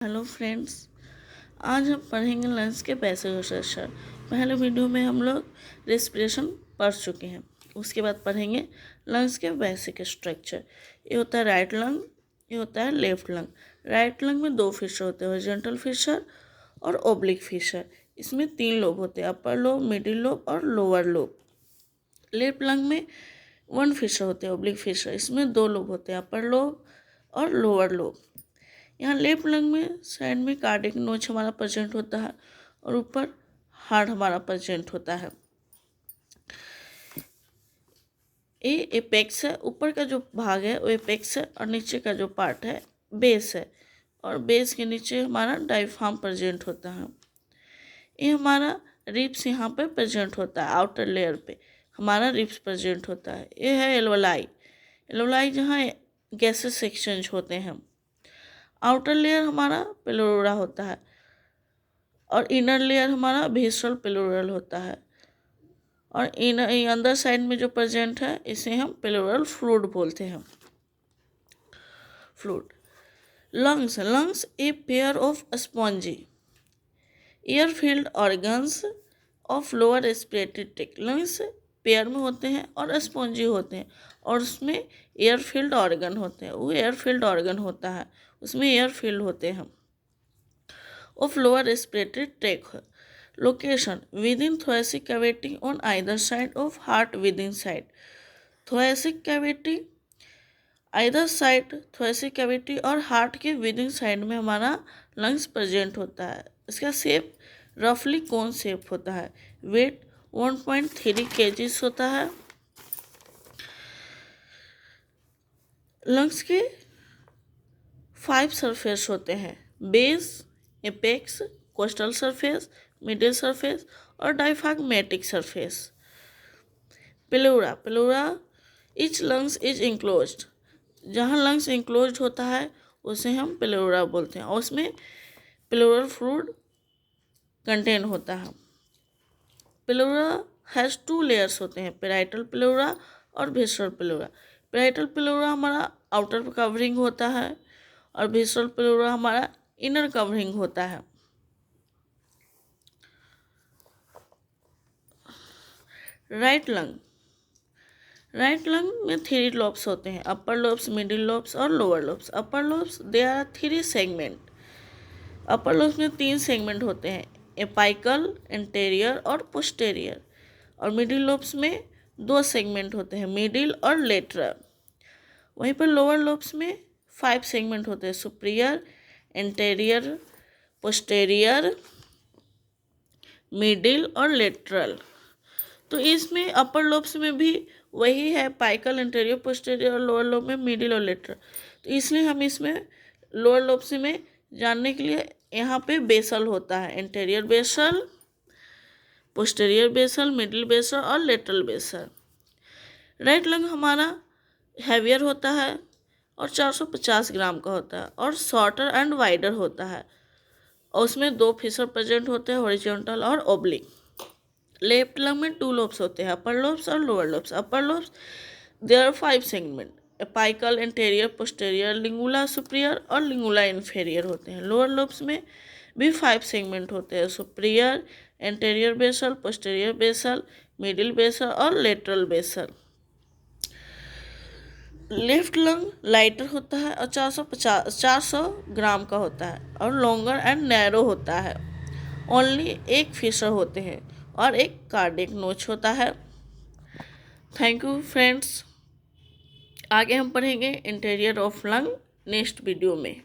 Hello friends, आज हम पढ़ेंगे लंग्स के बेसिक स्ट्रक्चर। पहले वीडियो में हम लोग रेस्पिरेशन पढ़ चुके हैं। उसके बाद पढ़ेंगे लंग्स के बेसिक स्ट्रक्चर। ये होता है राइट लंग, ये होता है लेफ्ट लंग। राइट लंग में दो फिशर होते हैं, हॉरिजॉन्टल फिशर और ओब्लिक फिशर। इसमें 3 लोब होते हैं, अपर लोब, मिडिल लोब और लोअर लोब। लेफ्ट लंग में 1 फिशर होते हैं, ओब्लिक फिशर। इसमें 2 लोब होते हैं, अपर लोब और लोअर लोब। यहाँ लेफ्ट लंग में साइड में कार्डियक नोच हमारा प्रेजेंट होता है और ऊपर हार्ट हमारा प्रेजेंट होता है। ये एपेक्स है, ऊपर का जो भाग है वो एपेक्स है और नीचे का जो पार्ट है बेस है, और बेस के नीचे हमारा डायफ्राम प्रेजेंट होता है। ये हमारा रिब्स यहाँ पे प्रेजेंट होता है, आउटर लेयर पे हमारा रिब्स प्रेजेंट होता है। ये है एल्वोलाई। एल्वोलाई जहाँ गैसेस एक्सचेंज होते हैं। आउटर लेयर हमारा प्लेउरा होता है और इनर लेयर हमारा विसरल प्लेउरल होता है, और अंदर साइड में जो प्रेजेंट है इसे हम प्लेउरल फ्लूइड बोलते हैं। Fluid. Lungs a pair of spongy air field organs of lower respiratory tract. Lungs pair में होते हैं और स्पॉन्जी होते हैं, और उसमें एयर फील्ड ऑर्गन होते हैं। वो एयर फील्ड ऑर्गन होता है, उसमें एयर फील्ड होते हैं। Of lower respiratory tract. Location within thoracic cavity on either side of heart within side. thoracic cavity either side thoracic cavity और हार्ट के विदिन साइड में हमारा लंग्स प्रेजेंट होता है। इसका शेप रफली कोन शेप होता है। वेट 1.3 kg होता है। लंग्स के 5 सरफेस होते हैं, base, apex, costal surface, middle surface और diaphragmatic surface. Pleura each lungs is enclosed. जहाँ लंग्स इंक्लोज्ड होता है उसे हम प्लेउरा बोलते हैं, और उसमें प्लेउरल फ्लूइड कंटेन होता है। प्लेउरा हैज़ 2 लेयर्स होते हैं, पैराइटल प्लेउरा और विसरल प्लेउरा। पैराइटल प्लेउरा हमारा आउटर कवरिंग होता है और विसरल प्लेउरा हमारा इनर कवरिंग होता है। राइट लंग में 3 लोब्स होते हैं, अपर लोब्स, मिडिल लोब्स और lower lobes. Upper lobes there are 3 segment. Upper lobes में 3 सेगमेंट होते हैं, एपाइकल, एंटेरियर और पोस्टेरियर। और मिडिल लोब्स में 2 सेगमेंट होते हैं, मिडिल और लेटरल। वहीं पर लोअर लोब्स में 5 सेगमेंट होते हैं, सुपीरियर, एंटेरियर, पोस्टेरियर, मिडिल और लेटरल। तो इसमें अपर लोब्स में भी वही है, पाइकल, एंटेरियर, पोस्टेरियर, और लोअर लोब में मिडिल और लेटरल। तो इसलिए हम इसमें लोअर लोब्स में जानने के लिए यहाँ पे बेसल होता है, anterior basal, posterior basal, middle basal और लेटरल बेसल। राइट लंग हमारा हैवियर होता है और 450 ग्राम का होता है, और शॉर्टर एंड वाइडर होता है, और उसमें 2 फिशर प्रेजेंट होते हैं, हॉरिजॉन्टल और ओब्लिक। लेफ्ट लंग में 2 लोब्स होते हैं, अपर लोब्स और lower lobes. Upper lobes there are 5 segment, apical, anterior, posterior, lingula superior और लिंगुला इन्फेरियर होते हैं। लोअर लोब्स में भी 5 सेगमेंट होते हैं, superior, anterior basal, posterior basal, middle basal और lateral basal. Left lung lighter होता है और 400 ग्राम का होता है, और लॉन्गर एंड नैरो होता है। ओनली 1 फिशर होते हैं और एक कार्डियक नोच होता है। Thank you friends. आगे हम पढ़ेंगे interior of lung next video में।